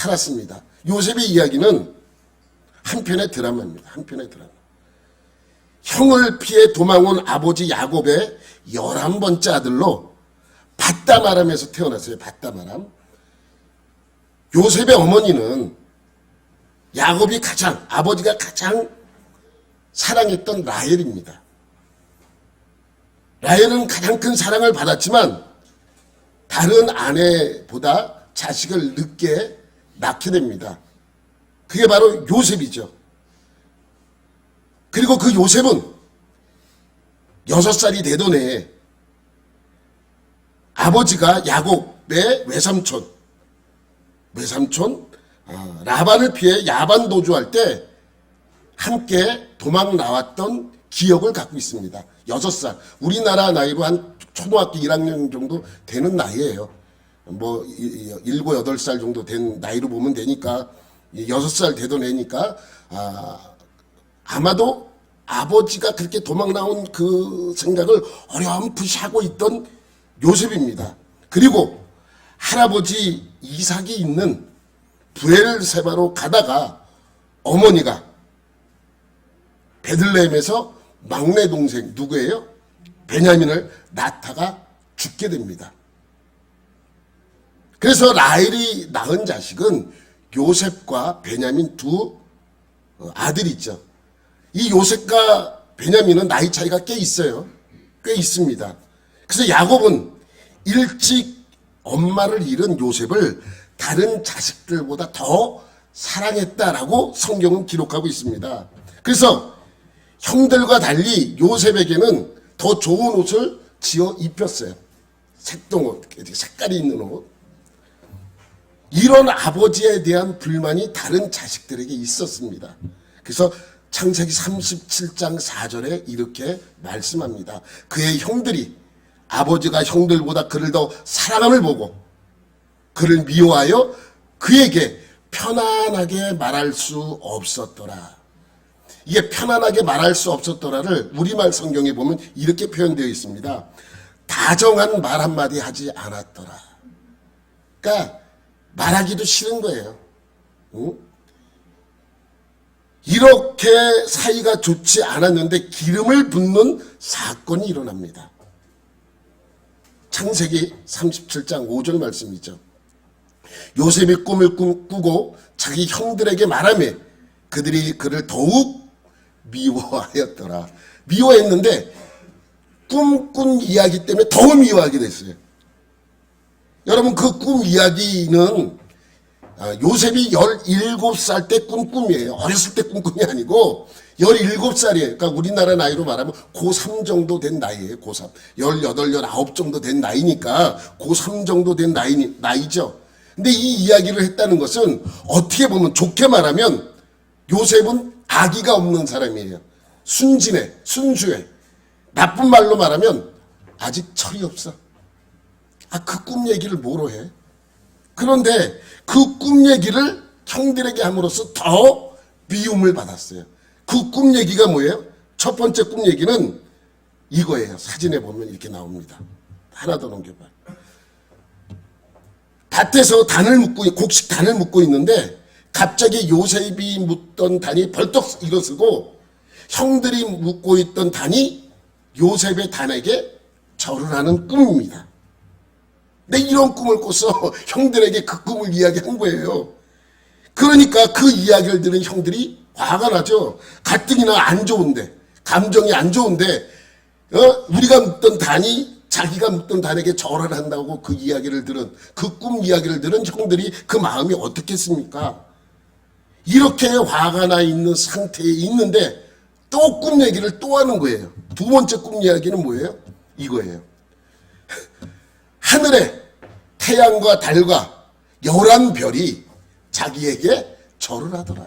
살았습니다. 요셉의 이야기는 한편의 드라마입니다. 한편의 드라마. 형을 피해 도망온 아버지 야곱의 11번째 아들로 밧다마람에서 태어났어요. 밧다마람. 요셉의 어머니는 아버지가 가장 사랑했던 라헬입니다. 라헬은 가장 큰 사랑을 받았지만 다른 아내보다 자식을 늦게 낳게 됩니다. 그게 바로 요셉이죠. 그리고 그 요셉은 6살이 되던 해에 아버지가 야곱의 외삼촌 라반을 피해 야반 도주할 때 함께 도망 나왔던 기억을 갖고 있습니다. 6살. 우리나라 나이로 한 초등학교 1학년 정도 되는 나이예요. 뭐 7, 8살 정도 된 나이로 보면 되니까 6살 되던 애니까 아마도 아버지가 그렇게 도망 나온 그 생각을 어렴풋이 하고 있던 요셉입니다. 그리고 할아버지 이삭이 있는 브엘세바로 가다가 어머니가 베들레헴에서 막내 동생 누구예요? 베냐민을 낳다가 죽게 됩니다. 그래서 라헬이 낳은 자식은 요셉과 베냐민 두 아들이죠. 이 요셉과 베냐민은 나이 차이가 꽤 있어요. 꽤 있습니다. 그래서 야곱은 일찍 엄마를 잃은 요셉을 다른 자식들보다 더 사랑했다라고 성경은 기록하고 있습니다. 그래서 형들과 달리 요셉에게는 더 좋은 옷을 지어 입혔어요. 색동옷, 색깔이 있는 옷. 이런 아버지에 대한 불만이 다른 자식들에게 있었습니다. 그래서 창세기 37장 4절에 이렇게 말씀합니다. 그의 형들이 아버지가 형들보다 그를 더 사랑함을 보고 그를 미워하여 그에게 편안하게 말할 수 없었더라. 이게 편안하게 말할 수 없었더라를 우리말 성경에 보면 이렇게 표현되어 있습니다. 다정한 말 한마디 하지 않았더라. 그러니까 말하기도 싫은 거예요. 응? 이렇게 사이가 좋지 않았는데 기름을 붓는 사건이 일어납니다. 창세기 37장 5절 말씀이죠. 요셉이 꿈을 꾸고 자기 형들에게 말하며 그들이 그를 더욱 미워하였더라. 미워했는데 꿈꾼 이야기 때문에 더 미워하게 됐어요. 여러분 그 꿈 이야기는 요셉이 17살 때 꾼 꿈이에요. 어렸을 때 꾼 꿈이 아니고 17살이에요. 그러니까 우리나라 나이로 말하면 고3 정도 된 나이예요. 고3. 18, 19 정도 된 나이니까 고3 정도 된 나이죠. 근데 이 이야기를 했다는 것은 어떻게 보면 좋게 말하면 요셉은 악의가 없는 사람이에요. 순진해, 순수해. 나쁜 말로 말하면 아직 철이 없어. 그 꿈 얘기를 뭐로 해? 그런데 그 꿈 얘기를 형들에게 함으로써 더 미움을 받았어요. 그 꿈 얘기가 뭐예요? 첫 번째 꿈 얘기는 이거예요. 사진에 보면 이렇게 나옵니다. 하나 더 넘겨봐. 밭에서 곡식 단을 묶고 있는데 갑자기 요셉이 묶던 단이 벌떡 일어서고 형들이 묶고 있던 단이 요셉의 단에게 절을 하는 꿈입니다. 근데 이런 꿈을 꿔서 형들에게 그 꿈을 이야기한 거예요. 그러니까 그 이야기를 들은 형들이 화가 나죠. 가뜩이나 안 좋은데, 감정이 안 좋은데 우리가 묶던 단이 자기가 묶던 단에게 절을 한다고 그 이야기를 들은, 그 꿈 이야기를 들은 형들이 그 마음이 어떻겠습니까? 이렇게 화가 나 있는 상태에 있는데 또 꿈 얘기를 또 하는 거예요. 두 번째 꿈 이야기는 뭐예요? 이거예요. 하늘에 태양과 달과 11별이 자기에게 절을 하더라.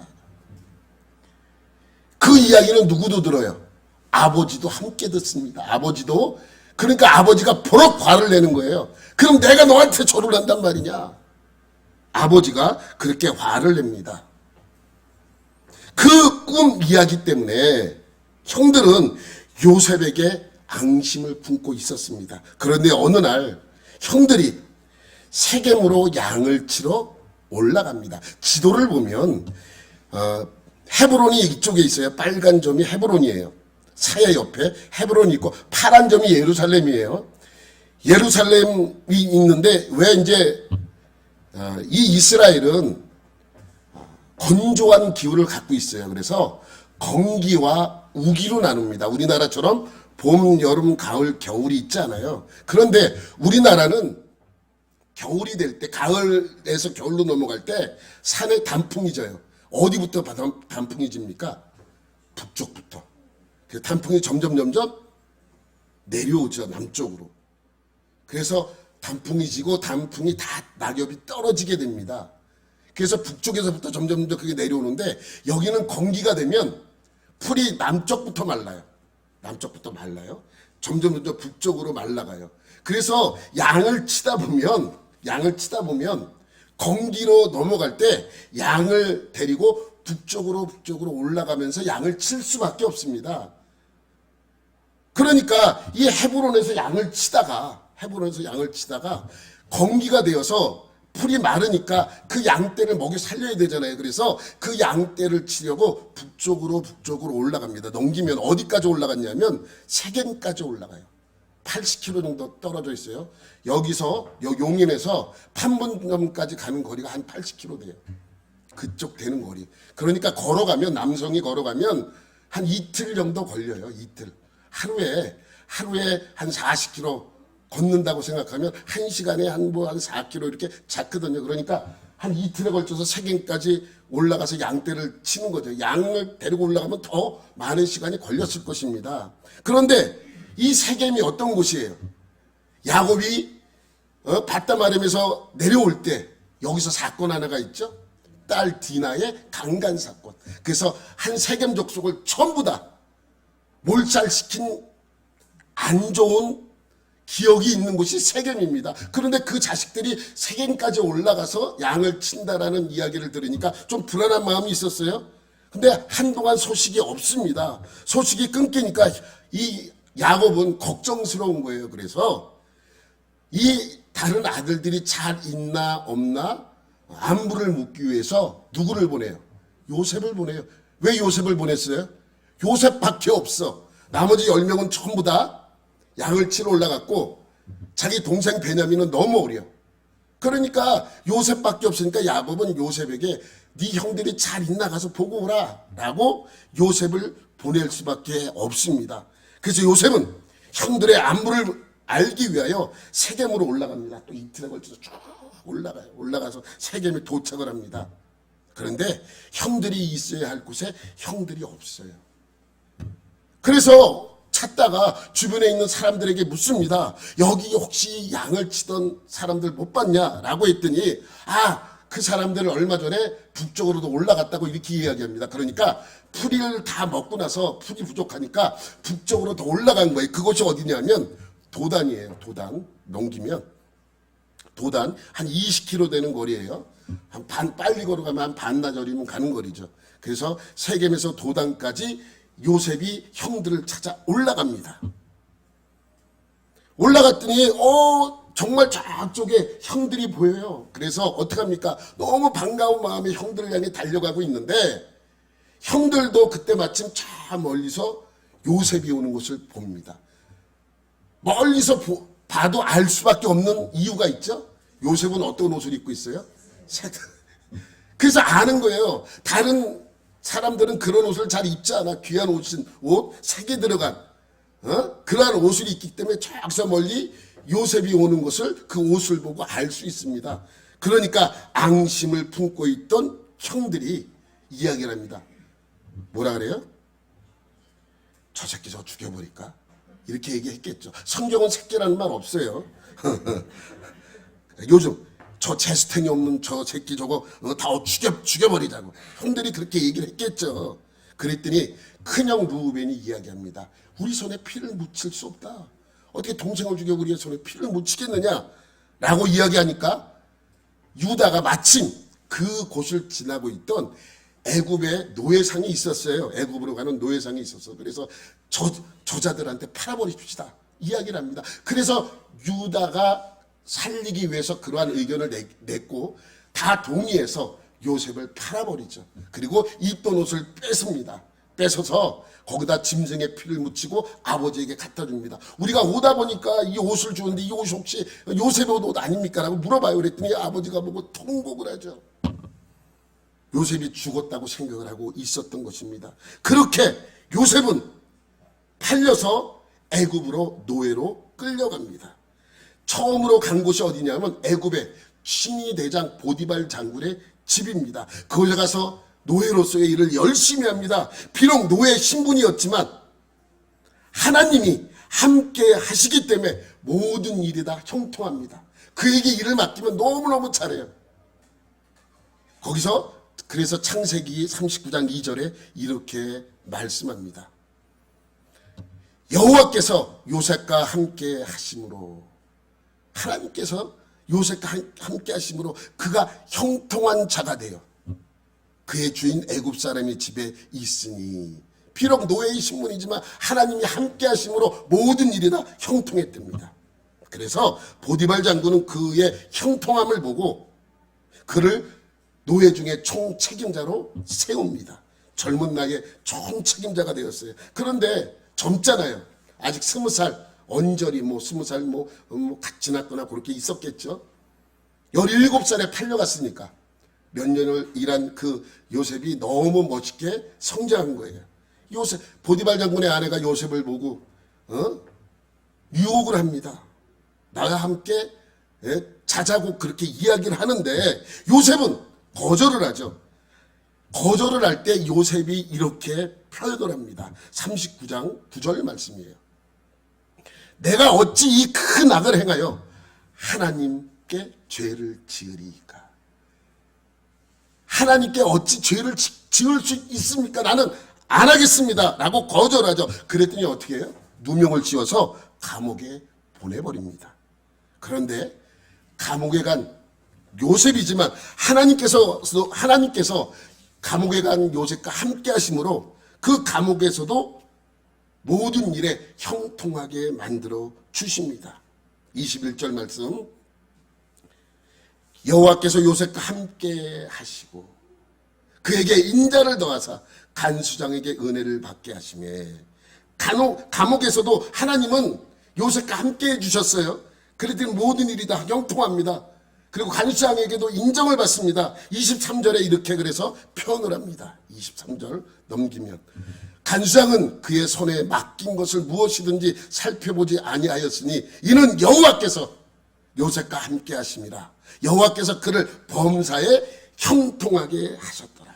그 이야기는 누구도 들어요? 아버지도 함께 듣습니다. 아버지도. 그러니까 아버지가 버럭 화를 내는 거예요. 그럼 내가 너한테 절을 한단 말이냐? 아버지가 그렇게 화를 냅니다. 그 꿈 이야기 때문에 형들은 요셉에게 앙심을 품고 있었습니다. 그런데 어느 날 형들이 세겜으로 양을 치러 올라갑니다. 지도를 보면 헤브론이 이쪽에 있어요. 빨간 점이 헤브론이에요. 사해 옆에 헤브론이 있고 파란 점이 예루살렘이에요. 예루살렘이 있는데 왜 이제 이 이스라엘은 건조한 기후를 갖고 있어요. 그래서 건기와 우기로 나눕니다. 우리나라처럼 봄, 여름, 가을, 겨울이 있잖아요. 그런데 우리나라는 겨울이 될 때, 가을에서 겨울로 넘어갈 때 산에 단풍이 져요. 어디부터 단풍이 집니까? 북쪽부터. 그래서 단풍이 점점 내려오죠. 남쪽으로. 그래서 단풍이 지고 단풍이 다 낙엽이 떨어지게 됩니다. 그래서 북쪽에서부터 점점 그게 내려오는데 여기는 건기가 되면 풀이 남쪽부터 말라요. 남쪽부터 말라요. 점점 북쪽으로 말라가요. 그래서 양을 치다 보면 건기로 넘어갈 때 양을 데리고 북쪽으로 올라가면서 양을 칠 수밖에 없습니다. 그러니까 이 헤브론에서 양을 치다가 건기가 되어서 풀이 마르니까 그 양떼를 먹여 살려야 되잖아요. 그래서 그 양떼를 치려고 북쪽으로 올라갑니다. 넘기면 어디까지 올라갔냐면 세겜까지 올라가요. 80km 정도 떨어져 있어요. 여기서 용인에서 판문점까지 가는 거리가 한 80km 돼요. 그쪽 되는 거리. 그러니까 걸어가면 남성이 걸어가면 한 이틀 정도 걸려요. 이틀. 하루에 한 40km 걷는다고 생각하면 1시간에 한 4km 이렇게 작거든요. 그러니까 한 이틀에 걸쳐서 세겜까지 올라가서 양떼를 치는 거죠. 양을 데리고 올라가면 더 많은 시간이 걸렸을 것입니다. 그런데 이 세겜이 어떤 곳이에요? 야곱이 바담 아람에서 내려올 때 여기서 사건 하나가 있죠. 딸 디나의 강간 사건. 그래서 한 세겜 족속을 전부 다 몰살시킨 안 좋은 기억이 있는 곳이 세겜입니다. 그런데 그 자식들이 세겜까지 올라가서 양을 친다라는 이야기를 들으니까 좀 불안한 마음이 있었어요. 근데 한동안 소식이 없습니다. 소식이 끊기니까 이 야곱은 걱정스러운 거예요. 그래서 이 다른 아들들이 잘 있나 없나 안부를 묻기 위해서 누구를 보내요? 요셉을 보내요. 왜 요셉을 보냈어요? 요셉밖에 없어. 나머지 10명은 전부 다 양을 치러 올라갔고 자기 동생 베냐민은 너무 어려. 그러니까 요셉밖에 없으니까 야곱은 요셉에게 네 형들이 잘 있나 가서 보고 오라 라고 요셉을 보낼 수밖에 없습니다. 그래서 요셉은 형들의 안부를 알기 위하여 세겜으로 올라갑니다. 또 이틀에 걸쳐서 쭉 올라가요. 올라가서 세겜에 도착을 합니다. 그런데 형들이 있어야 할 곳에 형들이 없어요. 그래서 찾다가 주변에 있는 사람들에게 묻습니다. 여기 혹시 양을 치던 사람들 못 봤냐? 라고 했더니 그 사람들을 얼마 전에 북쪽으로도 올라갔다고 이렇게 이야기합니다. 그러니까 풀이를 다 먹고 나서 풀이 부족하니까 북쪽으로 더 올라간 거예요. 그곳이 어디냐면 도단이에요. 도단. 넘기면 도단 한 20km 되는 거리예요. 빨리 걸어가면 한 반나절이면 가는 거리죠. 그래서 세겜에서 도단까지 요셉이 형들을 찾아 올라갑니다. 올라갔더니 정말 저쪽에 형들이 보여요. 그래서 어떡합니까? 너무 반가운 마음에 형들을 향해 달려가고 있는데 형들도 그때 마침 저 멀리서 요셉이 오는 것을 봅니다. 멀리서 봐도 알 수밖에 없는 이유가 있죠. 요셉은 어떤 옷을 입고 있어요? 그래서 아는 거예요. 다른 사람들은 그런 옷을 잘 입지 않아. 귀한 옷, 색이 들어간 그러한 옷을 입기 때문에 저기서 멀리 요셉이 오는 것을 그 옷을 보고 알 수 있습니다. 그러니까 앙심을 품고 있던 형들이 이야기를 합니다. 뭐라 그래요? 저 새끼 저 죽여버릴까? 이렇게 얘기했겠죠. 성경은 새끼라는 말 없어요. 요즘 저 재수탱이 없는 저 새끼 저거 다 죽여버리자고 형들이 그렇게 얘기를 했겠죠. 그랬더니 큰형 루벤이 이야기합니다. 우리 손에 피를 묻힐 수 없다. 어떻게 동생을 죽여 우리의 손에 피를 묻히겠느냐 라고 이야기하니까 유다가 마침 그 곳을 지나고 있던 애굽의 노예상이 있었어요. 애굽으로 가는 노예상이 있었어. 그래서 저자들한테 팔아버리십시다 이야기를 합니다. 그래서 유다가 살리기 위해서 그러한 의견을 냈고 다 동의해서 요셉을 팔아버리죠. 그리고 입던 옷을 뺏습니다. 뺏어서 거기다 짐승의 피를 묻히고 아버지에게 갖다 줍니다. 우리가 오다 보니까 이 옷을 주는데 이 옷이 혹시 요셉의 옷 아닙니까? 라고 물어봐요. 그랬더니 아버지가 보고 통곡을 하죠. 요셉이 죽었다고 생각을 하고 있었던 것입니다. 그렇게 요셉은 팔려서 애굽으로 노예로 끌려갑니다. 처음으로 간 곳이 어디냐면 애굽의 신이 대장 보디발 장군의 집입니다. 거기 가서 노예로서의 일을 열심히 합니다. 비록 노예 신분이었지만 하나님이 함께 하시기 때문에 모든 일이 다 형통합니다. 그에게 일을 맡기면 너무너무 잘해요. 거기서 그래서 창세기 39장 2절에 이렇게 말씀합니다. 여호와께서 요셉과 함께 하심으로, 하나님께서 요셉과 함께 하심으로 그가 형통한 자가 되어 그의 주인 애굽 사람의 집에 있으니, 비록 노예의 신분이지만 하나님이 함께 하심으로 모든 일이 다 형통했답니다. 그래서 보디발 장군은 그의 형통함을 보고 그를 노예 중에 총책임자로 세웁니다. 젊은 나이에 총책임자가 되었어요. 그런데 젊잖아요. 아직 20살, 언저리 20살 갓 지났거나 그렇게 있었겠죠. 17살에 팔려갔으니까 몇 년을 일한 그 요셉이 너무 멋있게 성장한 거예요. 요셉, 보디발 장군의 아내가 요셉을 보고 유혹을 합니다. 나와 함께 자자고 그렇게 이야기를 하는데 요셉은 거절을 하죠. 거절을 할 때 요셉이 이렇게 표현을 합니다. 39장 9절 말씀이에요. 내가 어찌 이 큰 악을 행하여 하나님께 죄를 지으리이까. 하나님께 어찌 죄를 지을 수 있습니까? 나는 안 하겠습니다. 라고 거절하죠. 그랬더니 어떻게 해요? 누명을 지어서 감옥에 보내버립니다. 그런데 감옥에 간 요셉이지만 하나님께서 감옥에 간 요셉과 함께 하심으로 그 감옥에서도 모든 일에 형통하게 만들어 주십니다. 21절 말씀, 여호와께서 요셉과 함께 하시고 그에게 인자를 더하사 간수장에게 은혜를 받게 하시매, 감옥에서도 하나님은 요셉과 함께 해주셨어요. 그랬더니 모든 일이 다 형통합니다. 그리고 간수장에게도 인정을 받습니다. 23절에 이렇게 그래서 표현을 합니다. 23절 넘기면 간수장은 그의 손에 맡긴 것을 무엇이든지 살펴보지 아니하였으니 이는 여호와께서 요셉과 함께 하심이라. 여호와께서 그를 범사에 형통하게 하셨더라.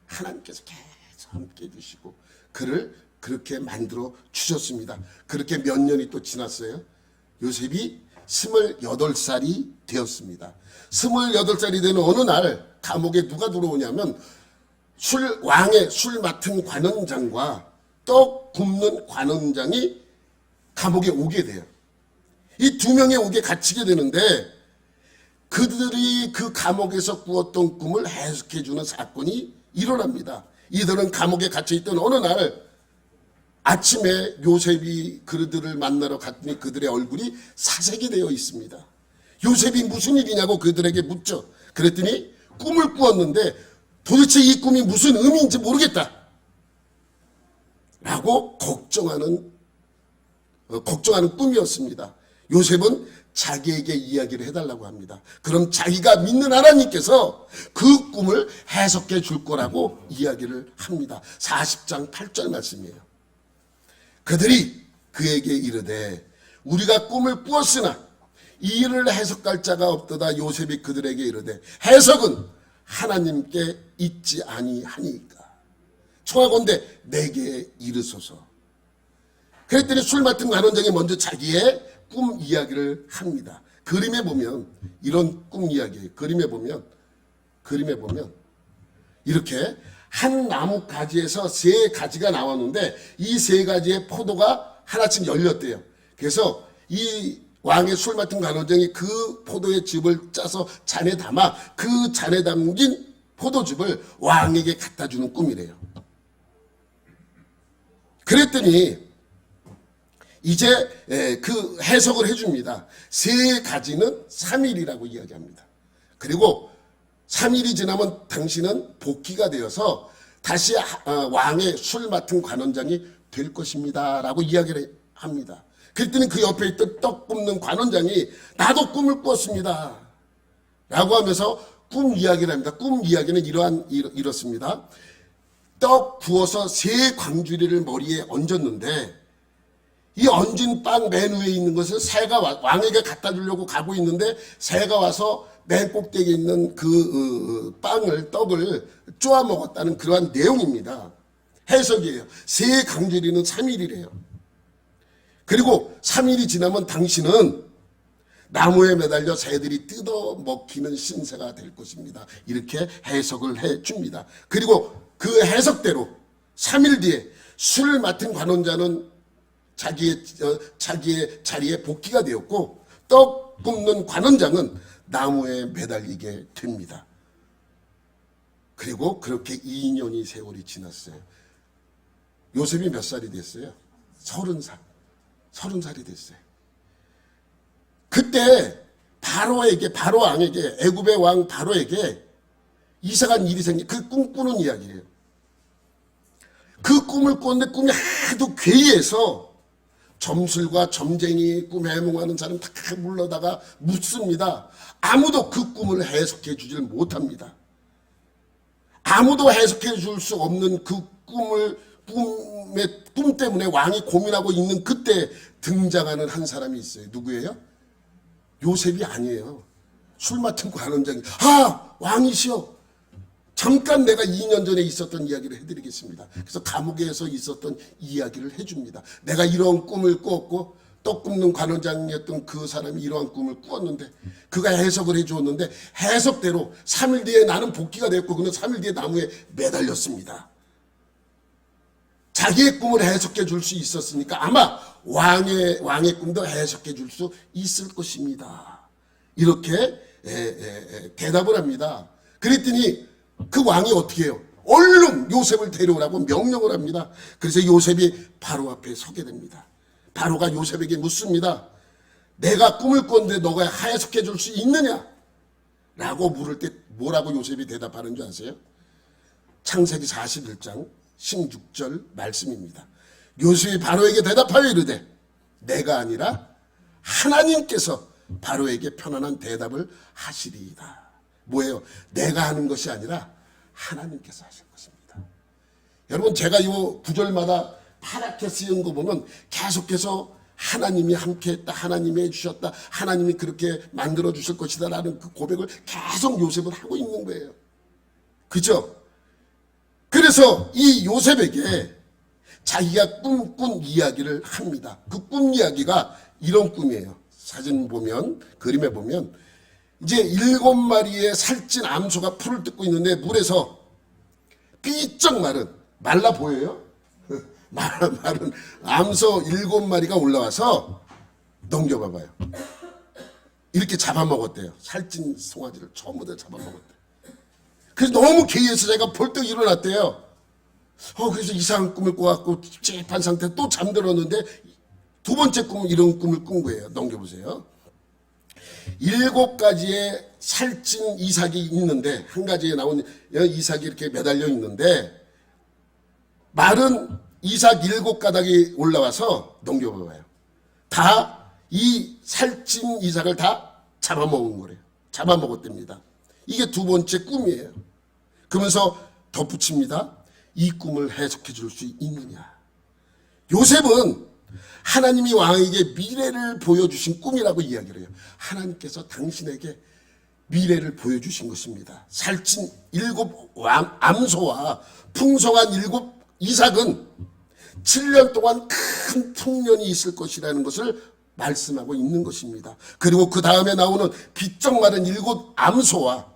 하나님께서 계속 함께 해주시고 그를 그렇게 만들어 주셨습니다. 그렇게 몇 년이 또 지났어요. 요셉이 28살이 되었습니다. 28살이 되는 어느 날 감옥에 누가 들어오냐면 왕의 술 맡은 관원장과 떡 굽는 관원장이 감옥에 오게 돼요. 이 두 명의 옥에 갇히게 되는데 그들이 그 감옥에서 꾸었던 꿈을 해석해주는 사건이 일어납니다. 이들은 감옥에 갇혀있던 어느 날 아침에 요셉이 그들을 만나러 갔더니 그들의 얼굴이 사색이 되어 있습니다. 요셉이 무슨 일이냐고 그들에게 묻죠. 그랬더니 꿈을 꾸었는데 도대체 이 꿈이 무슨 의미인지 모르겠다 라고 걱정하는 꿈이었습니다. 요셉은 자기에게 이야기를 해달라고 합니다. 그럼 자기가 믿는 하나님께서 그 꿈을 해석해 줄 거라고 이야기를 합니다. 40장 8절 말씀이에요. 그들이 그에게 이르되 우리가 꿈을 꾸었으나 이 일을 해석할 자가 없도다. 요셉이 그들에게 이르되 해석은 하나님께 있지 아니하니까 청하건대 내게 이르소서. 그랬더니 술 맡은 관원장이 먼저 자기의 꿈 이야기를 합니다. 그림에 보면 이런 꿈 이야기예요. 그림에 보면 이렇게 한 나무 가지에서 세 가지가 나왔는데 이 세 가지의 포도가 하나씩 열렸대요. 그래서 이 왕의 술 맡은 관원장이 그 포도의 즙을 짜서 잔에 담아 그 잔에 담긴 포도즙을 왕에게 갖다 주는 꿈이래요. 그랬더니 이제 그 해석을 해줍니다. 세 가지는 3일이라고 이야기합니다. 그리고 3일이 지나면 당신은 복귀가 되어서 다시 왕의 술 맡은 관원장이 될 것입니다 라고 이야기를 합니다. 그랬더니 그 옆에 있던 떡 굽는 관원장이 나도 꿈을 꾸었습니다 라고 하면서 꿈 이야기를 합니다. 꿈 이야기는 이렇습니다. 떡 구워서 새 광주리를 머리에 얹었는데 이 얹은 빵 맨 위에 있는 것을 새가 왕에게 갖다 주려고 가고 있는데 새가 와서 맨 꼭대기에 있는 그 떡을 쪼아 먹었다는 그러한 내용입니다. 해석이에요. 새 광주리는 3일이래요. 그리고 3일이 지나면 당신은 나무에 매달려 새들이 뜯어 먹히는 신세가 될 것입니다. 이렇게 해석을 해줍니다. 그리고 그 해석대로 3일 뒤에 술을 맡은 관원자는 자기의 자리에 복귀가 되었고 떡 굽는 관원장은 나무에 매달리게 됩니다. 그리고 그렇게 2년이 세월이 지났어요. 요셉이 몇 살이 됐어요? 30살. 30살이 됐어요. 그때 바로 왕에게 애굽의 왕 바로에게 이상한 일이 생긴 그 꿈꾸는 이야기예요. 그 꿈을 꿨는데 꿈이 하도 괴이해서 점술과 점쟁이 꿈 해몽하는 사람 다 불러다가 묻습니다. 아무도 그 꿈을 해석해 주질 못합니다. 아무도 해석해 줄 수 없는 그 꿈 때문에 왕이 고민하고 있는 그때 등장하는 한 사람이 있어요. 누구예요? 요셉이 아니에요. 술 맡은 관원장이 왕이시여, 잠깐 내가 2년 전에 있었던 이야기를 해드리겠습니다. 그래서 감옥에서 있었던 이야기를 해줍니다. 내가 이런 꿈을 꾸었고 떡 굽는 관원장이었던 그 사람이 이러한 꿈을 꾸었는데 그가 해석을 해주었는데 해석대로 3일 뒤에 나는 복귀가 됐고 그는 3일 뒤에 나무에 매달렸습니다. 자기의 꿈을 해석해 줄 수 있었으니까 아마 왕의 꿈도 해석해 줄 수 있을 것입니다. 이렇게 대답을 합니다. 그랬더니 그 왕이 어떻게 해요? 얼른 요셉을 데려오라고 명령을 합니다. 그래서 요셉이 바로 앞에 서게 됩니다. 바로가 요셉에게 묻습니다. 내가 꿈을 꿨는데 너가 해석해 줄 수 있느냐? 라고 물을 때 뭐라고 요셉이 대답하는 줄 아세요? 창세기 41장 16절 말씀입니다. 요셉이 바로에게 대답하여 이르되 내가 아니라 하나님께서 바로에게 편안한 대답을 하시리이다. 뭐예요? 내가 하는 것이 아니라 하나님께서 하실 것입니다. 여러분, 제가 이 구절마다 파랗게 쓰인 거 보면 계속해서 하나님이 함께했다, 하나님이 해주셨다, 하나님이 그렇게 만들어 주실 것이다 라는 그 고백을 계속 요셉은 하고 있는 거예요. 그죠? 그래서 이 요셉에게 자기가 꿈꾼 이야기를 합니다. 그 꿈 이야기가 이런 꿈이에요. 사진 보면, 그림에 보면 이제 7마리의 살찐 암소가 풀을 뜯고 있는데 물에서 삐쩍 말라 보여요? 마른 암소 7마리가 올라와서 넘겨봐봐요. 이렇게 잡아먹었대요. 살찐 송아지를 처음부터 잡아먹었대요. 그래서 너무 괴이해서 제가 벌떡 일어났대요. 그래서 이상한 꿈을 꿔갖고 찝찝한 상태에 또 잠들었는데 두 번째 꿈은 이런 꿈을 꾼 거예요. 넘겨보세요. 7가지의 살찐 이삭이 있는데 한 가지에 나온 이삭이 이렇게 매달려 있는데 마른 이삭 7가닥이 올라와서 넘겨봐요. 다 이 살찐 이삭을 다 잡아먹은 거래요. 잡아먹었답니다. 이게 두 번째 꿈이에요. 그러면서 덧붙입니다. 이 꿈을 해석해 줄 수 있느냐. 요셉은 하나님이 왕에게 미래를 보여주신 꿈이라고 이야기를 해요. 하나님께서 당신에게 미래를 보여주신 것입니다. 살찐 7 암소와 풍성한 7 이삭은 7년 동안 큰 풍년이 있을 것이라는 것을 말씀하고 있는 것입니다. 그리고 그 다음에 나오는 비쩍 마른 7 암소와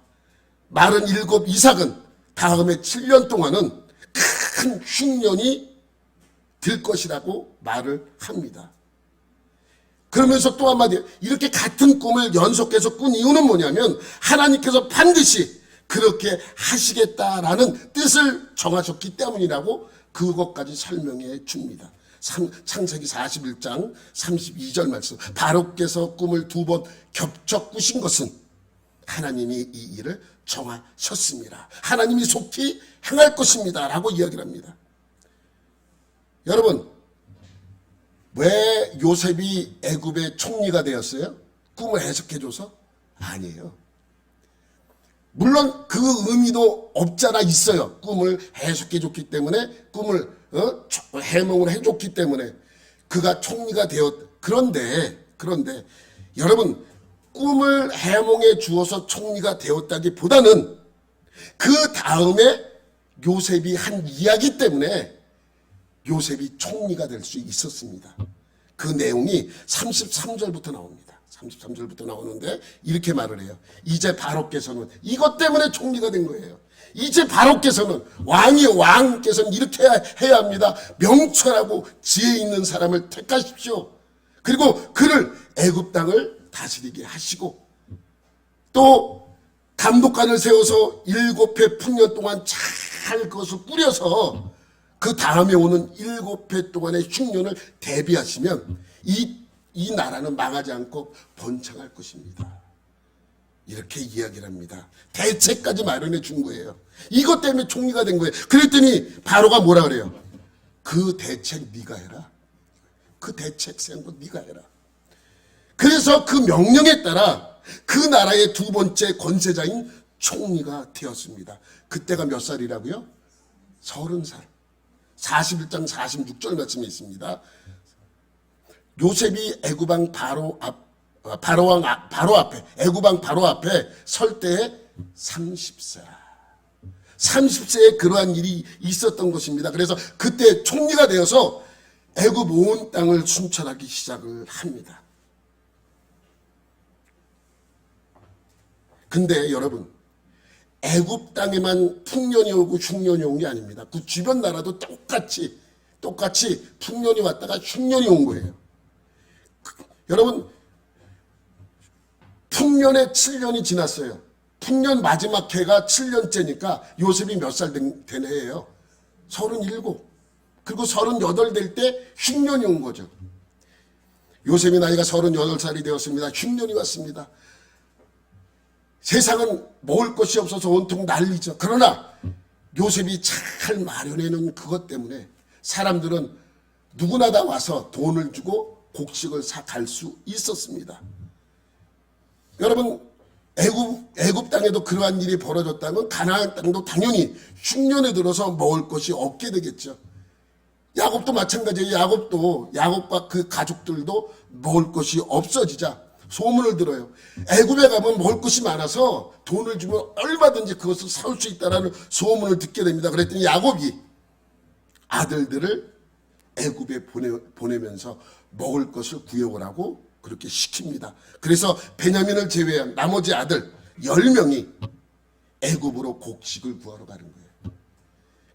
마른 7 이삭은 다음에 7년 동안은 큰 흉년이 될 것이라고 말을 합니다. 그러면서 또 한마디, 이렇게 같은 꿈을 연속해서 꾼 이유는 뭐냐면 하나님께서 반드시 그렇게 하시겠다라는 뜻을 정하셨기 때문이라고 그것까지 설명해 줍니다. 창세기 41장 32절 말씀. 바로께서 꿈을 2번 겹쳐 꾸신 것은 하나님이 이 일을 정하셨습니다. 하나님이 속히 행할 것입니다. 라고 이야기를 합니다. 여러분, 왜 요셉이 애굽의 총리가 되었어요? 꿈을 해석해줘서? 아니에요. 물론 그 의미도 없잖아 있어요. 꿈을 해석해줬기 때문에, 꿈을 해몽을 해줬기 때문에 그가 총리가 그런데 여러분, 꿈을 해몽해 주어서 총리가 되었다기보다는 그 다음에 요셉이 한 이야기 때문에 요셉이 총리가 될 수 있었습니다. 그 내용이 33절부터 나옵니다. 33절부터 나오는데 이렇게 말을 해요. 이제 바로께서는 이것 때문에 총리가 된 거예요. 이제 바로께서는 왕께서는 이렇게 해야 합니다. 명철하고 지혜 있는 사람을 택하십시오. 그리고 그를 애굽 땅을 다스리게 하시고 또 감독관을 세워서 7해 풍년 동안 잘 그것을 꾸려서 그 다음에 오는 7해 동안의 흉년을 대비하시면 이 나라는 망하지 않고 번창할 것입니다. 이렇게 이야기를 합니다. 대책까지 마련해 준 거예요. 이것 때문에 총리가 된 거예요. 그랬더니 바로가 뭐라 그래요? 그 대책 네가 해라. 그 대책 세운 거 네가 해라. 그래서 그 명령에 따라 그 나라의 두 번째 권세자인 총리가 되었습니다. 그때가 몇 살이라고요? 30살. 41장 46절 말씀에 있습니다. 요셉이 애굽왕 바로 앞에 애굽왕 바로 앞에 설 때에 30세. 30세에 그러한 일이 있었던 것입니다. 그래서 그때 총리가 되어서 애굽 온 땅을 순찰하기 시작을 합니다. 근데 여러분, 애굽 땅에만 풍년이 오고 흉년이 온 게 아닙니다. 그 주변 나라도 똑같이 풍년이 왔다가 흉년이 온 거예요. 여러분, 풍년에 7년이 지났어요. 풍년 마지막 해가 7년째니까 요셉이 몇 살 된 해예요? 37. 그리고 38 될 때 흉년이 온 거죠. 요셉이 나이가 38살이 되었습니다. 흉년이 왔습니다. 세상은 먹을 것이 없어서 온통 난리죠. 그러나 요셉이 잘 마련해놓은 그것 때문에 사람들은 누구나 다 와서 돈을 주고 곡식을 사 갈 수 있었습니다. 여러분, 애굽 땅에도 그러한 일이 벌어졌다면 가나안 땅도 당연히 흉년에 들어서 먹을 것이 없게 되겠죠. 야곱도 마찬가지예요. 야곱과 그 가족들도 먹을 것이 없어지자 소문을 들어요. 애굽에 가면 먹을 것이 많아서 돈을 주면 얼마든지 그것을 사올 수 있다는 소문을 듣게 됩니다. 그랬더니 야곱이 아들들을 애굽에 보내면서 먹을 것을 구해오라고 그렇게 시킵니다. 그래서 베냐민을 제외한 나머지 아들 10명이 애굽으로 곡식을 구하러 가는 거예요.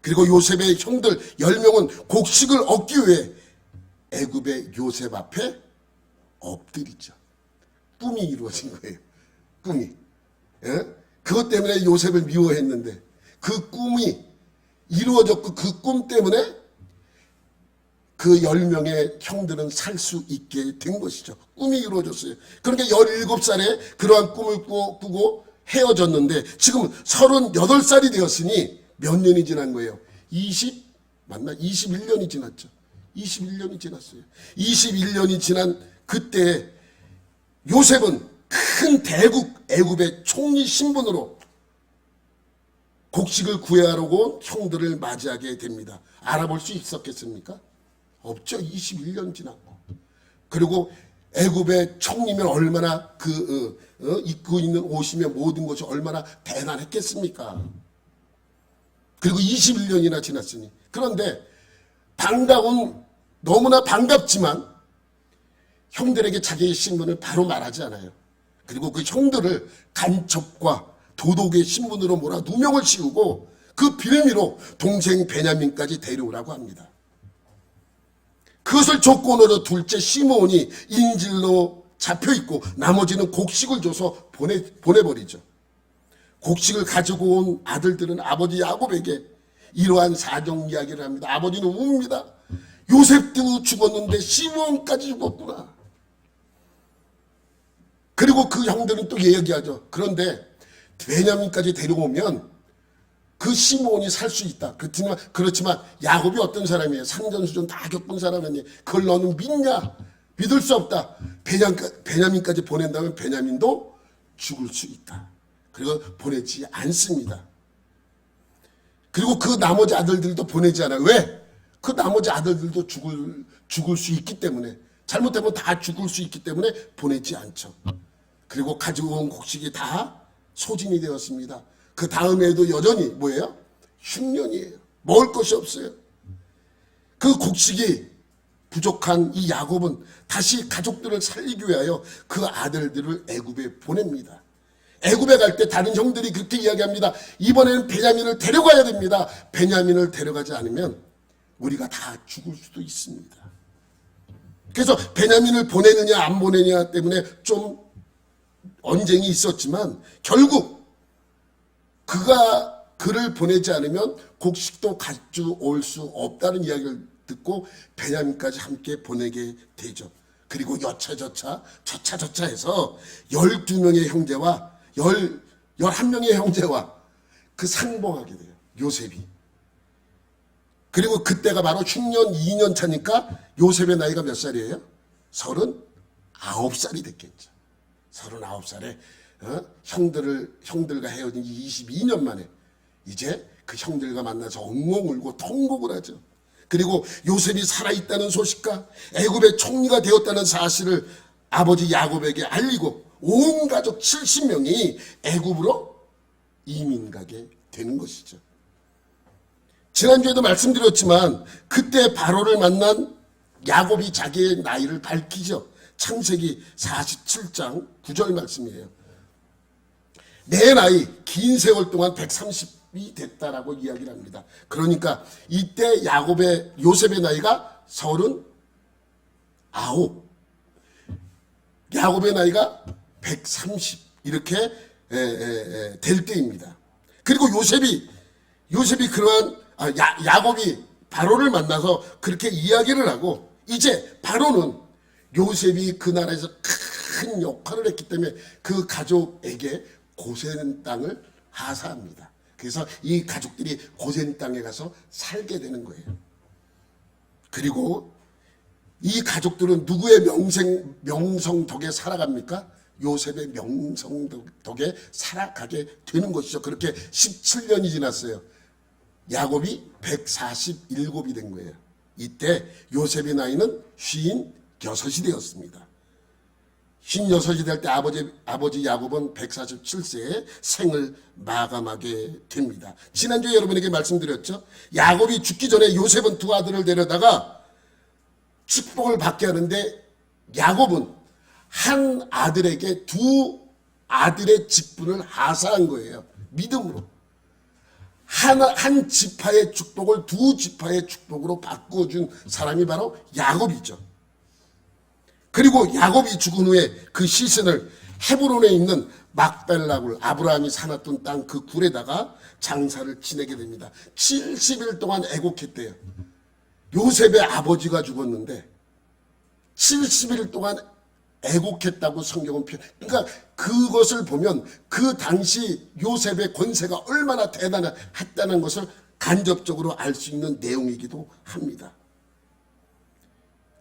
그리고 요셉의 형들 10명은 곡식을 얻기 위해 애굽의 요셉 앞에 엎드리죠. 꿈이 이루어진 거예요. 꿈이. 예? 그것 때문에 요셉을 미워했는데 그 꿈이 이루어졌고 그 꿈 때문에 그 10명의 형들은 살 수 있게 된 것이죠. 꿈이 이루어졌어요. 그러니까 17살에 그러한 꿈을 꾸고 헤어졌는데 지금 38살이 되었으니 몇 년이 지난 거예요? 21년이 지났죠. 21년이 지났어요. 21년이 지난 그때 요셉은 큰 대국 애굽의 총리 신분으로 곡식을 구해하려고 온 형들을 맞이하게 됩니다. 알아볼 수 있었겠습니까? 없죠. 21년 지났고. 그리고 애굽의 총리면 얼마나 입고 있는 옷이며 모든 것이 얼마나 대단했겠습니까? 그리고 21년이나 지났으니. 그런데 너무나 반갑지만 형들에게 자기의 신분을 바로 말하지 않아요. 그리고 그 형들을 간첩과 도독의 신분으로 몰아 누명을 씌우고 그 빌미로 동생 베냐민까지 데려오라고 합니다. 그것을 조건으로 둘째 시므온이 인질로 잡혀있고 나머지는 곡식을 줘서 보내버리죠. 곡식을 가지고 온 아들들은 아버지 야곱에게 이러한 사정 이야기를 합니다. 아버지는 웁니다. 요셉도 죽었는데 시므온까지 죽었구나. 그리고 그 형들은 또 얘기하죠. 그런데 베냐민까지 데려오면 그 시므온이 살 수 있다. 그렇지만 야곱이 어떤 사람이에요? 산전수전 다 겪은 사람이니 그걸 너는 믿냐? 믿을 수 없다. 베냐민까지 보낸다면 베냐민도 죽을 수 있다. 그리고 보내지 않습니다. 그리고 그 나머지 아들들도 보내지 않아요. 왜? 그 나머지 아들들도 죽을 수 있기 때문에, 잘못되면 다 죽을 수 있기 때문에 보내지 않죠. 그리고 가지고 온 곡식이 다 소진이 되었습니다. 그 다음에도 여전히 뭐예요? 흉년이에요. 먹을 것이 없어요. 그 곡식이 부족한 이 야곱은 다시 가족들을 살리기 위하여 그 아들들을 애굽에 보냅니다. 애굽에 갈 때 다른 형들이 그렇게 이야기합니다. 이번에는 베냐민을 데려가야 됩니다. 베냐민을 데려가지 않으면 우리가 다 죽을 수도 있습니다. 그래서 베냐민을 보내느냐 안 보내느냐 때문에 좀 언쟁이 있었지만 결국 그를 보내지 않으면 곡식도 가져올 수 없다는 이야기를 듣고 베냐민까지 함께 보내게 되죠. 그리고 여차저차 해서 12명의 형제와 11명의 형제와 그 상봉하게 돼요. 요셉이. 그리고 그때가 바로 흉년 2년 차니까 요셉의 나이가 몇 살이에요? 39살이 됐겠죠. 39살에 형들과 헤어진 지 22년 만에 이제 그 형들과 만나서 엉엉 울고 통곡을 하죠. 그리고 요셉이 살아있다는 소식과 애굽의 총리가 되었다는 사실을 아버지 야곱에게 알리고 온 가족 70명이 애굽으로 이민 가게 되는 것이죠. 지난주에도 말씀드렸지만 그때 바로를 만난 야곱이 자기의 나이를 밝히죠. 창세기 47장 9절 말씀이에요. 내 나이 긴 세월 동안 130이 됐다라고 이야기를 합니다. 그러니까 이때 요셉의 나이가 39, 야곱의 나이가 130 이렇게 될 때입니다. 그리고 요셉이 그러한 야곱이 바로를 만나서 그렇게 이야기를 하고 이제 바로는 요셉이 그 나라에서 큰 역할을 했기 때문에 그 가족에게 고센 땅을 하사합니다. 그래서 이 가족들이 고센 땅에 가서 살게 되는 거예요. 그리고 이 가족들은 누구의 명성 덕에 살아갑니까? 요셉의 명성 덕에 살아가게 되는 것이죠. 그렇게 17년이 지났어요. 야곱이 147이 된 거예요. 이때 요셉의 나이는 56이 되었습니다. 56이 될 때 아버지 야곱은 147세에 생을 마감하게 됩니다. 지난주에 여러분에게 말씀드렸죠. 야곱이 죽기 전에 요셉은 두 아들을 데려다가 축복을 받게 하는데 야곱은 한 아들에게 두 아들의 직분을 하사한 거예요. 믿음으로. 한 지파의 축복을 두 지파의 축복으로 바꿔준 사람이 바로 야곱이죠. 그리고 야곱이 죽은 후에 그 시신을 헤브론에 있는 막벨라굴 아브라함이 사놨던 땅 그 굴에다가 장사를 지내게 됩니다. 70일 동안 애곡했대요. 요셉의 아버지가 죽었는데 70일 동안 애곡했다고 성경은 그러니까 그것을 보면 그 당시 요셉의 권세가 얼마나 대단했다는 것을 간접적으로 알 수 있는 내용이기도 합니다.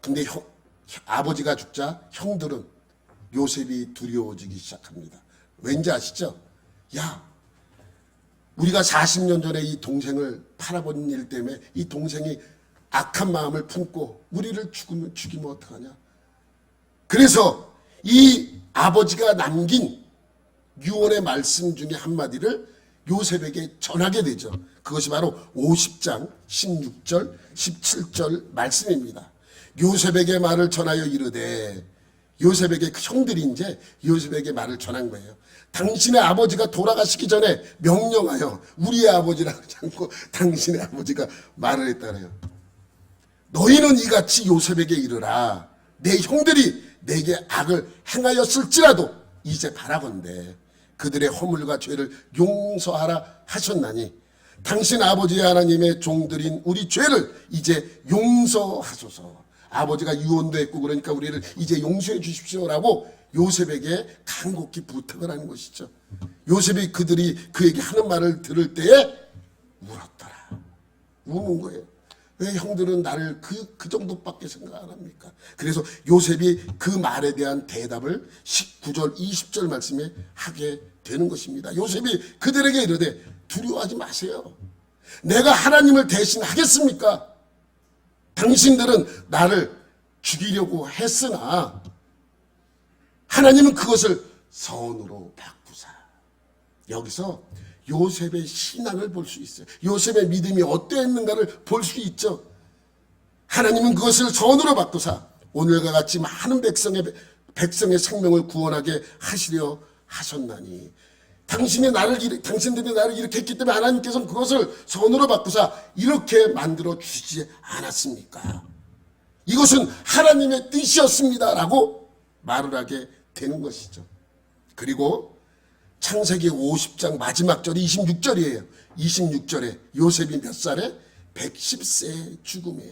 근데 아버지가 죽자 형들은 요셉이 두려워지기 시작합니다. 왠지 아시죠? 야, 우리가 40년 전에 이 동생을 팔아버린 일 때문에 이 동생이 악한 마음을 품고 우리를 죽이면 어떡하냐? 그래서 이 아버지가 남긴 유언의 말씀 중에 한마디를 요셉에게 전하게 되죠. 그것이 바로 50장 16절 17절 말씀입니다. 요셉에게 말을 전하여 이르되, 요셉에게 그 형들이 이제 요셉에게 말을 전한 거예요. 당신의 아버지가 돌아가시기 전에 명령하여, 우리의 아버지라고 하지 않고 당신의 아버지가 말을 했다네요. 너희는 이같이 요셉에게 이르라. 내 형들이 내게 악을 행하였을지라도 이제 바라건대 그들의 허물과 죄를 용서하라 하셨나니 당신 아버지 하나님의 종들인 우리 죄를 이제 용서하소서. 아버지가 유언도 했고 그러니까 우리를 이제 용서해 주십시오라고 요셉에게 간곡히 부탁을 하는 것이죠. 요셉이 그들이 그에게 하는 말을 들을 때에 울었더라. 우는 거예요. 왜 형들은 나를 그 정도밖에 생각 안 합니까? 그래서 요셉이 그 말에 대한 대답을 19절 20절 말씀에 하게 되는 것입니다. 요셉이 그들에게 이르되 두려워하지 마세요. 내가 하나님을 대신 하겠습니까? 당신들은 나를 죽이려고 했으나 하나님은 그것을 선으로 바꾸사. 여기서 요셉의 신앙을 볼 수 있어요. 요셉의 믿음이 어떠했는가를 볼 수 있죠. 하나님은 그것을 선으로 바꾸사 오늘과 같이 많은 백성의 생명을 구원하게 하시려 하셨나니 당신들이 나를 이렇게 했기 때문에 하나님께서는 그것을 선으로 바꾸사 이렇게 만들어 주시지 않았습니까? 이것은 하나님의 뜻이었습니다 라고 말을 하게 되는 것이죠. 그리고 창세기 50장 마지막 절이 26절이에요. 26절에 요셉이 몇 살에? 110세의 죽음에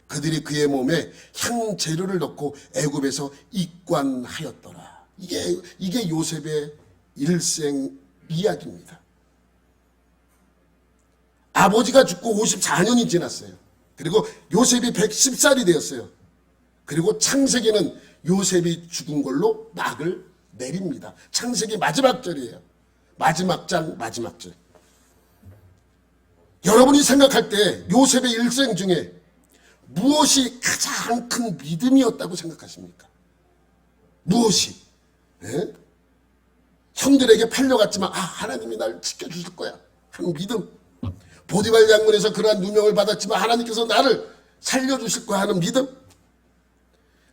그들이 그의 몸에 향재료를 넣고 애굽에서 입관하였더라. 이게 요셉의 일생 이야기입니다. 아버지가 죽고 54년이 지났어요. 그리고 요셉이 110살이 되었어요. 그리고 창세기는 요셉이 죽은 걸로 막을 내립니다. 창세기 마지막 절이에요. 마지막 장 마지막 절. 여러분이 생각할 때 요셉의 일생 중에 무엇이 가장 큰 믿음이었다고 생각하십니까? 무엇이? 네? 형들에게 팔려갔지만 하나님이 날 지켜주실 거야 하는 믿음. 보디발 장군에서 그러한 누명을 받았지만 하나님께서 나를 살려주실 거야 하는 믿음.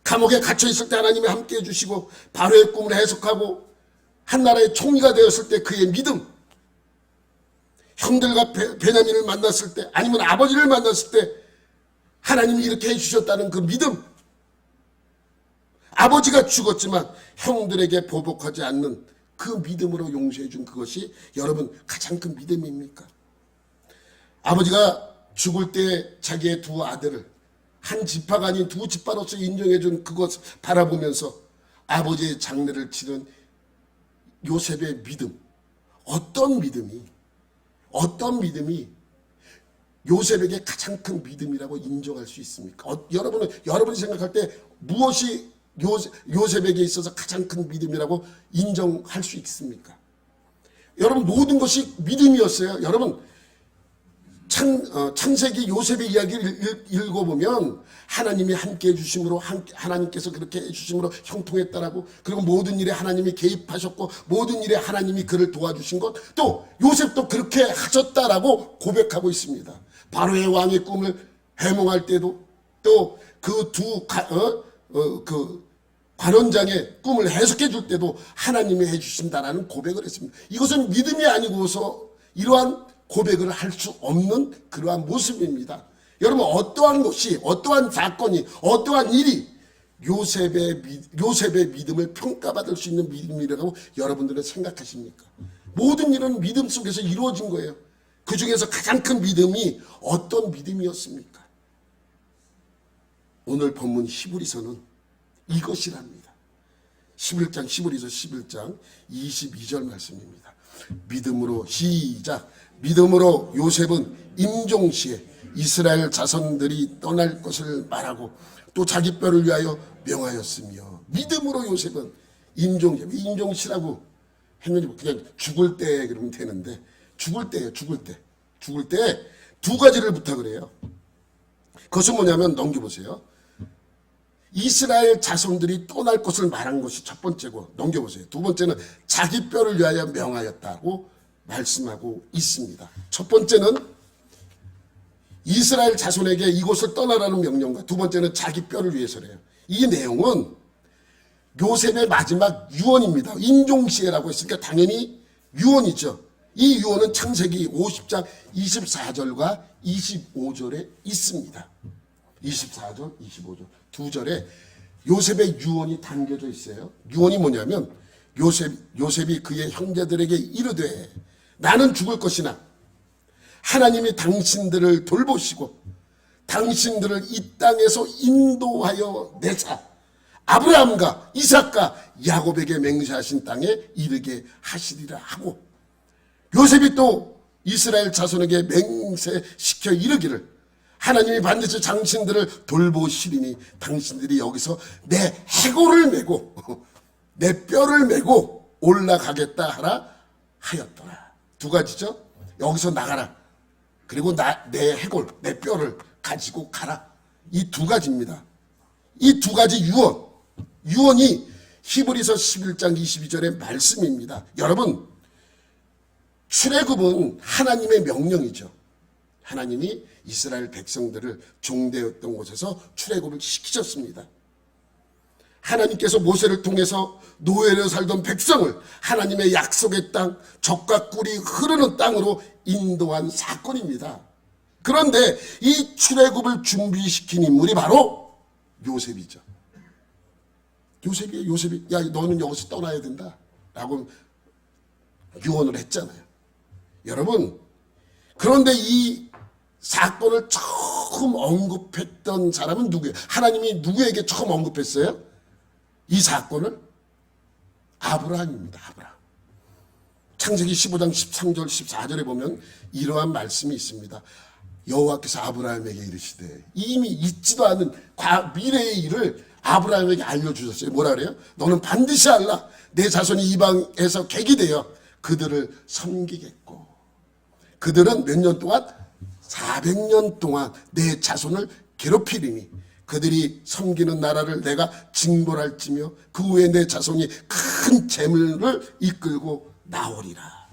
감옥에 갇혀있을 때 하나님이 함께해 주시고 바로의 꿈을 해석하고 한 나라의 총리가 되었을 때 그의 믿음. 형들과 베냐민을 만났을 때 아니면 아버지를 만났을 때 하나님이 이렇게 해주셨다는 그 믿음. 아버지가 죽었지만 형들에게 보복하지 않는 그 믿음으로 용서해 준 그것이 여러분 가장 큰 믿음입니까? 아버지가 죽을 때 자기의 두 아들을 한 지파가 아닌 두 지파로서 인정해 준 그것 바라보면서 아버지의 장례를 치른 요셉의 믿음. 어떤 믿음이 요셉에게 가장 큰 믿음이라고 인정할 수 있습니까? 여러분이 생각할 때 무엇이 요셉에게 있어서 가장 큰 믿음이라고 인정할 수 있습니까? 여러분 모든 것이 믿음이었어요. 여러분 창세기 요셉의 이야기를 읽어보면 하나님이 함께해 주심으로 하나님께서 그렇게 해주심으로 형통했다라고 그리고 모든 일에 하나님이 개입하셨고 모든 일에 하나님이 그를 도와주신 것 또 요셉도 그렇게 하셨다라고 고백하고 있습니다. 바로의 왕의 꿈을 해몽할 때도 또 그 두 관원장의 꿈을 해석해 줄 때도 하나님이 해주신다라는 고백을 했습니다. 이것은 믿음이 아니고서 이러한 고백을 할 수 없는 그러한 모습입니다. 여러분 어떠한 것이 어떠한 사건이 어떠한 일이 요셉의 믿음을 평가받을 수 있는 믿음이라고 여러분들은 생각하십니까? 모든 일은 믿음 속에서 이루어진 거예요. 그 중에서 가장 큰 믿음이 어떤 믿음이었습니까? 오늘 본문 히브리서는 이것이랍니다. 11장 히브리서 11장 22절 말씀입니다. 믿음으로 시작. 믿음으로 요셉은 임종시에 이스라엘 자손들이 떠날 것을 말하고 또 자기 뼈를 위하여 명하였으며 믿음으로 요셉은 임종시에 임종시라고 했는지 그냥 죽을 때 그러면 되는데 죽을 때 두 가지를 부탁을 해요. 그것은 뭐냐면 넘겨보세요. 이스라엘 자손들이 떠날 것을 말한 것이 첫 번째고 넘겨보세요. 두 번째는 자기 뼈를 위하여 명하였다고 말씀하고 있습니다. 첫 번째는 이스라엘 자손에게 이곳을 떠나라는 명령과 두 번째는 자기 뼈를 위해서래요. 이 내용은 요셉의 마지막 유언입니다. 임종시에라고 했으니까 당연히 유언이죠. 이 유언은 창세기 50장 24절과 25절에 있습니다. 24절, 25절 두 절에 요셉의 유언이 담겨져 있어요. 유언이 뭐냐면 요셉이 그의 형제들에게 이르되 나는 죽을 것이나 하나님이 당신들을 돌보시고 당신들을 이 땅에서 인도하여 내사 아브라함과 이삭과 야곱에게 맹세하신 땅에 이르게 하시리라 하고, 요셉이 또 이스라엘 자손에게 맹세시켜 이르기를 하나님이 반드시 당신들을 돌보시리니 당신들이 여기서 내 해골을 메고 내 뼈를 메고 올라가겠다 하라 하였더라. 두 가지죠. 여기서 나가라. 그리고 내 해골, 내 뼈를 가지고 가라. 이 두 가지입니다. 이 두 가지 유언이 히브리서 11장 22절의 말씀입니다. 여러분, 출애굽은 하나님의 명령이죠. 하나님이 이스라엘 백성들을 종되었던 곳에서 출애굽을 시키셨습니다. 하나님께서 모세를 통해서 노예로 살던 백성을 하나님의 약속의 땅, 젖과 꿀이 흐르는 땅으로 인도한 사건입니다. 그런데 이 출애굽을 준비시킨 인물이 바로 요셉이죠. 요셉이 야, 너는 여기서 떠나야 된다 라고 유언을 했잖아요. 여러분, 그런데 이 사건을 처음 언급했던 사람은 누구예요? 하나님이 누구에게 처음 언급했어요? 이 사건을? 아브라함입니다. 아브라함. 창세기 15장 13절 14절에 보면 이러한 말씀이 있습니다. 여호와께서 아브라함에게 이르시되, 이미 있지도 않은 미래의 일을 아브라함에게 알려주셨어요. 뭐라 그래요? 너는 반드시 알라. 내 자손이 이방에서 객이 되어 그들을 섬기겠고, 그들은 몇 년 동안? 400년 동안 내 자손을 괴롭히리니 그들이 섬기는 나라를 내가 징벌할지며 그 후에 내 자손이 큰 재물을 이끌고 나오리라.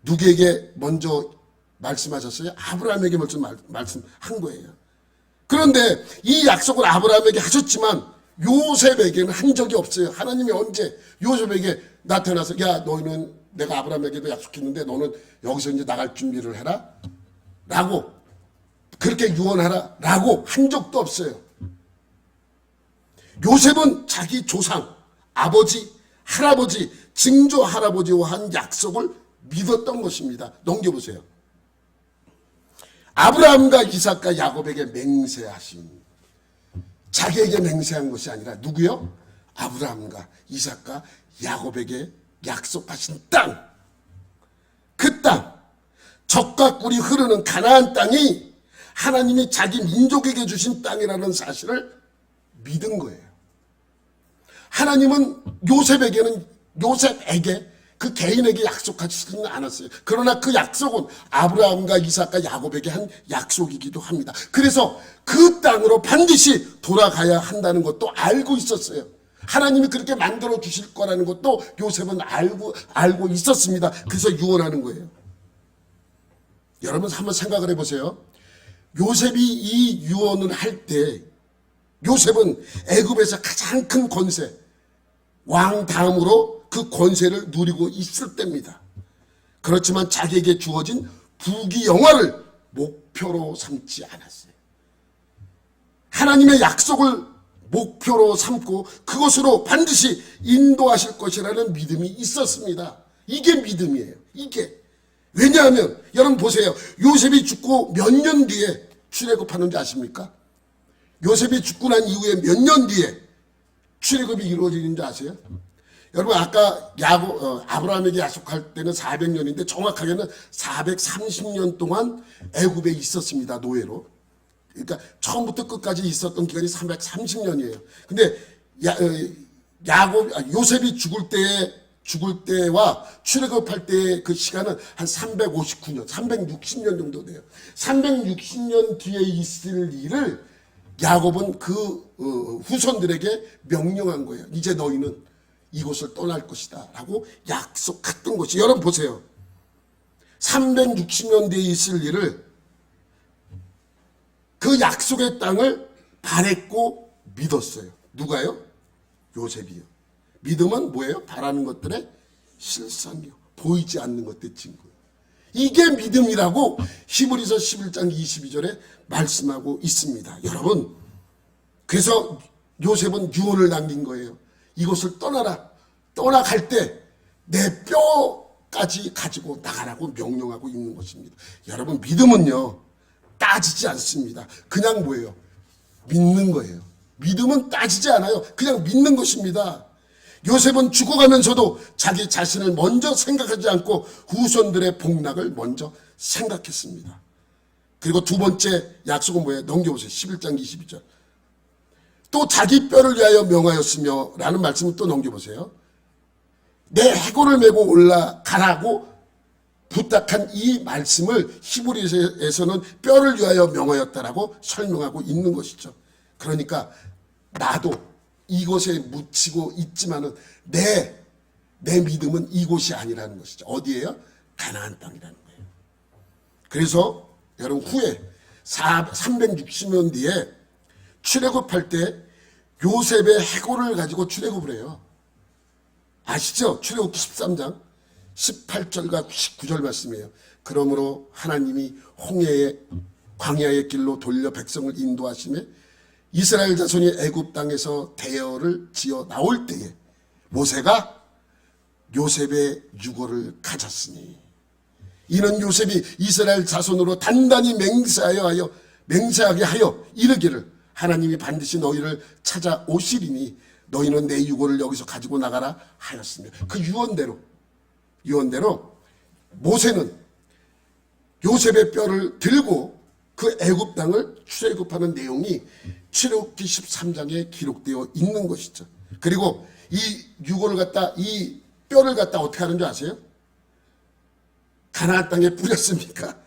누구에게 먼저 말씀하셨어요? 아브라함에게 먼저 말씀한 거예요. 그런데 이 약속을 아브라함에게 하셨지만 요셉에게는 한 적이 없어요. 하나님이 언제 요셉에게 나타나서 야, 너희는 내가 아브라함에게도 약속했는데 너는 여기서 이제 나갈 준비를 해라 라고, 그렇게 유언하라 라고 한 적도 없어요. 요셉은 자기 조상, 아버지, 할아버지, 증조 할아버지와 한 약속을 믿었던 것입니다. 넘겨보세요. 아브라함과 이삭과 야곱에게 맹세하신, 자기에게 맹세한 것이 아니라 누구요? 아브라함과 이삭과 야곱에게 약속하신 땅, 그 땅, 젖과 꿀이 흐르는 가나안 땅이 하나님이 자기 민족에게 주신 땅이라는 사실을 믿은 거예요. 하나님은 요셉에게 그 개인에게 약속하시지는 않았어요. 그러나 그 약속은 아브라함과 이삭과 야곱에게 한 약속이기도 합니다. 그래서 그 땅으로 반드시 돌아가야 한다는 것도 알고 있었어요. 하나님이 그렇게 만들어 주실 거라는 것도 요셉은 알고 있었습니다. 그래서 유언하는 거예요. 여러분 한번 생각을 해보세요. 요셉이 이 유언을 할 때 요셉은 애굽에서 가장 큰 권세, 왕 다음으로 그 권세를 누리고 있을 때입니다. 그렇지만 자기에게 주어진 부귀영화를 목표로 삼지 않았어요. 하나님의 약속을 목표로 삼고 그것으로 반드시 인도하실 것이라는 믿음이 있었습니다. 이게 믿음이에요. 이게. 왜냐하면 여러분 보세요. 요셉이 죽고 몇 년 뒤에 출애굽하는지 아십니까? 요셉이 죽고 난 이후에 몇 년 뒤에 출애굽이 이루어지는지 아세요? 여러분 아까 아브라함에게 약속할 때는 400년인데 정확하게는 430년 동안 애굽에 있었습니다. 노예로. 그러니까 처음부터 끝까지 있었던 기간이 330년이에요. 근데 요셉이 죽을 때와 출애굽할 때의 그 시간은 한 359년, 360년 정도 돼요. 360년 뒤에 있을 일을 야곱은 그 후손들에게 명령한 거예요. 이제 너희는 이곳을 떠날 것이다 라고 약속했던 것이, 여러분 보세요. 360년 뒤에 있을 일을, 그 약속의 땅을 바랬고 믿었어요. 누가요? 요셉이요. 믿음은 뭐예요? 바라는 것들의 실상이요, 보이지 않는 것들의 증거예요. 이게 믿음이라고 히브리서 11장 22절에 말씀하고 있습니다. 여러분, 그래서 요셉은 유언을 남긴 거예요. 이곳을 떠나라. 떠나갈 때 내 뼈까지 가지고 나가라고 명령하고 있는 것입니다. 여러분, 믿음은요 따지지 않습니다. 그냥 뭐예요? 믿는 거예요. 믿음은 따지지 않아요. 그냥 믿는 것입니다. 요셉은 죽어가면서도 자기 자신을 먼저 생각하지 않고 후손들의 복락을 먼저 생각했습니다. 그리고 두 번째 약속은 뭐예요? 넘겨보세요. 11장 22절. 또 자기 뼈를 위하여 명하였으며 라는 말씀을 또 넘겨보세요. 내 해골을 메고 올라가라고 부탁한 이 말씀을 히브리서에서는 뼈를 위하여 명하였다라고 설명하고 있는 것이죠. 그러니까 나도 이곳에 묻히고 있지만은 내 믿음은 이곳이 아니라는 것이죠. 어디예요? 가나안 땅이라는 거예요. 그래서 여러분 후에 360년 뒤에 출애굽할 때 요셉의 해골을 가지고 출애굽을 해요. 아시죠? 출애굽기 13장 18절과 19절 말씀이에요. 그러므로 하나님이 홍해의 광야의 길로 돌려 백성을 인도하시며 이스라엘 자손이 애굽 땅에서 대열을 지어 나올 때에 모세가 요셉의 유고를 가졌으니 이는 요셉이 이스라엘 자손으로 단단히 맹세하게 하여 이르기를 하나님이 반드시 너희를 찾아오시리니 너희는 내 유고를 여기서 가지고 나가라 하였으며 그 유언대로 모세는 요셉의 뼈를 들고 그 애굽 땅을 출애굽하는 내용이 출애굽기 13장에 기록되어 있는 것이죠. 그리고 이 뼈를 갖다 어떻게 하는 줄 아세요? 가나안 땅에 뿌렸습니까?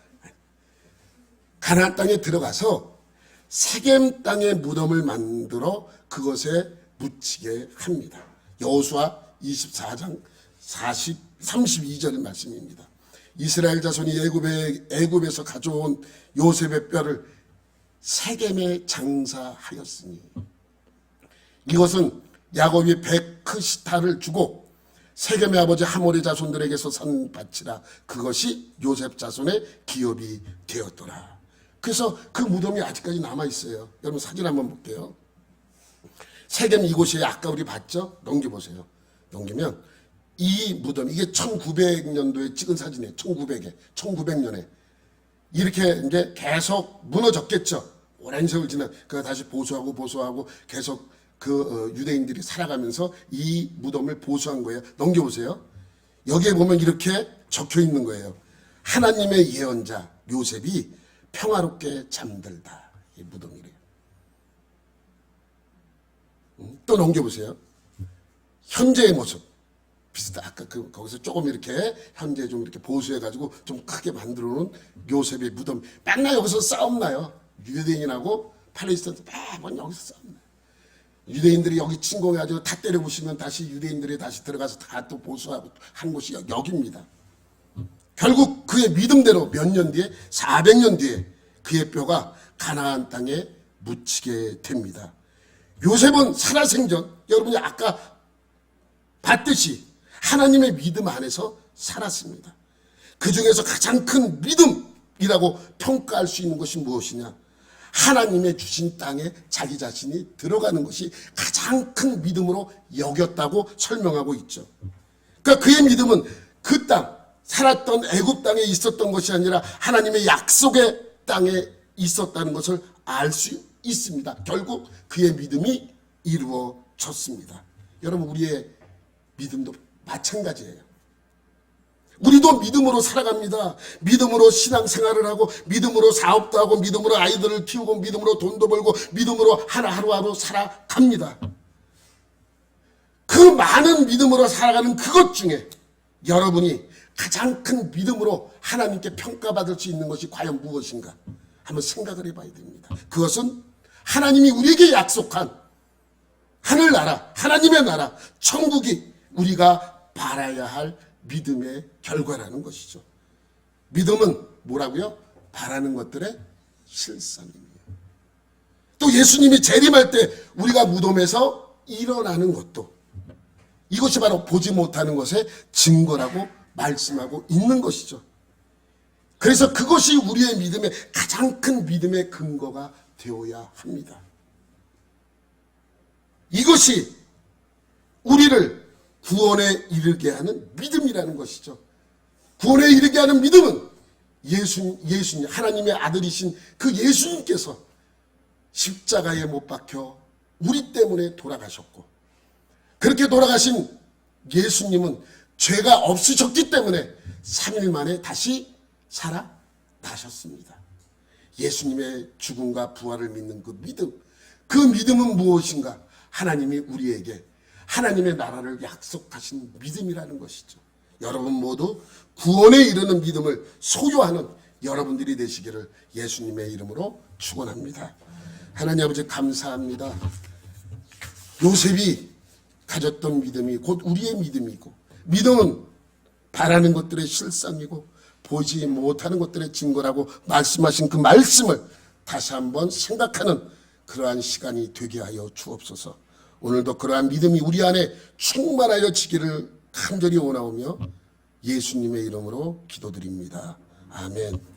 가나안 땅에 들어가서 세겜 땅의 무덤을 만들어 그것에 묻히게 합니다. 여호수아 24장 32절 말씀입니다. 이스라엘 자손이 애굽에서 가져온 요셉의 뼈를 세겜에 장사하였으니 이것은 야곱이 베크시타를 주고 세겜의 아버지 하몰의 자손들에게서 산 밭이라 그것이 요셉 자손의 기업이 되었더라. 그래서 그 무덤이 아직까지 남아있어요. 여러분 사진 한번 볼게요. 세겜 이곳이 아까 우리 봤죠? 넘겨보세요. 넘기면 이 무덤, 이게 1900년도에 찍은 사진이에요. 1900년에. 이렇게 이제 계속 무너졌겠죠. 오랜 세월 지난, 그 다시 보수하고 계속 유대인들이 살아가면서 이 무덤을 보수한 거예요. 넘겨보세요. 여기에 보면 이렇게 적혀 있는 거예요. 하나님의 예언자 요셉이 평화롭게 잠들다. 이 무덤이래요. 또 넘겨보세요. 현재의 모습. 비슷해. 아까 거기서 조금 이렇게 현재 좀 이렇게 보수해가지고 좀 크게 만들어 놓은 요셉의 무덤. 맨날 여기서 싸움 나요. 유대인하고 팔레스타인 매번 여기서 싸움 나요. 유대인들이 여기 침공해가지고 다 때려부시면 다시 유대인들이 다시 들어가서 다 또 보수하고 한 곳이 여기입니다. 결국 그의 믿음대로 몇 년 뒤에 400년 뒤에 그의 뼈가 가나안 땅에 묻히게 됩니다. 요셉은 살아생전 여러분이 아까 봤듯이 하나님의 믿음 안에서 살았습니다. 그 중에서 가장 큰 믿음이라고 평가할 수 있는 것이 무엇이냐? 하나님의 주신 땅에 자기 자신이 들어가는 것이 가장 큰 믿음으로 여겼다고 설명하고 있죠. 그러니까 그의 믿음은 그 땅, 살았던 애굽 땅에 있었던 것이 아니라 하나님의 약속의 땅에 있었다는 것을 알 수 있습니다. 결국 그의 믿음이 이루어졌습니다. 여러분 우리의 믿음도 마찬가지예요. 우리도 믿음으로 살아갑니다. 믿음으로 신앙생활을 하고 믿음으로 사업도 하고 믿음으로 아이들을 키우고 믿음으로 돈도 벌고 믿음으로 하루하루 살아갑니다. 그 많은 믿음으로 살아가는 그것 중에 여러분이 가장 큰 믿음으로 하나님께 평가받을 수 있는 것이 과연 무엇인가 한번 생각을 해봐야 됩니다. 그것은 하나님이 우리에게 약속한 하늘나라, 하나님의 나라, 천국이 우리가 바라야 할 믿음의 결과라는 것이죠. 믿음은 뭐라고요? 바라는 것들의 실상입니다. 또 예수님이 재림할 때 우리가 무덤에서 일어나는 것도 이것이 바로 보지 못하는 것의 증거라고 말씀하고 있는 것이죠. 그래서 그것이 우리의 믿음의 가장 큰 믿음의 근거가 되어야 합니다. 이것이 우리를 구원에 이르게 하는 믿음이라는 것이죠. 구원에 이르게 하는 믿음은 예수님, 하나님의 아들이신 그 예수님께서 십자가에 못 박혀 우리 때문에 돌아가셨고, 그렇게 돌아가신 예수님은 죄가 없으셨기 때문에 3일 만에 다시 살아나셨습니다. 예수님의 죽음과 부활을 믿는 그 믿음, 그 믿음은 무엇인가? 하나님이 우리에게 하나님의 나라를 약속하신 믿음이라는 것이죠. 여러분 모두 구원에 이르는 믿음을 소유하는 여러분들이 되시기를 예수님의 이름으로 축원합니다. 하나님 아버지 감사합니다. 요셉이 가졌던 믿음이 곧 우리의 믿음이고, 믿음은 바라는 것들의 실상이고 보지 못하는 것들의 증거라고 말씀하신 그 말씀을 다시 한번 생각하는 그러한 시간이 되게 하여 주옵소서. 오늘도 그러한 믿음이 우리 안에 충만하여 지기를 간절히 원하오며 예수님의 이름으로 기도드립니다. 아멘.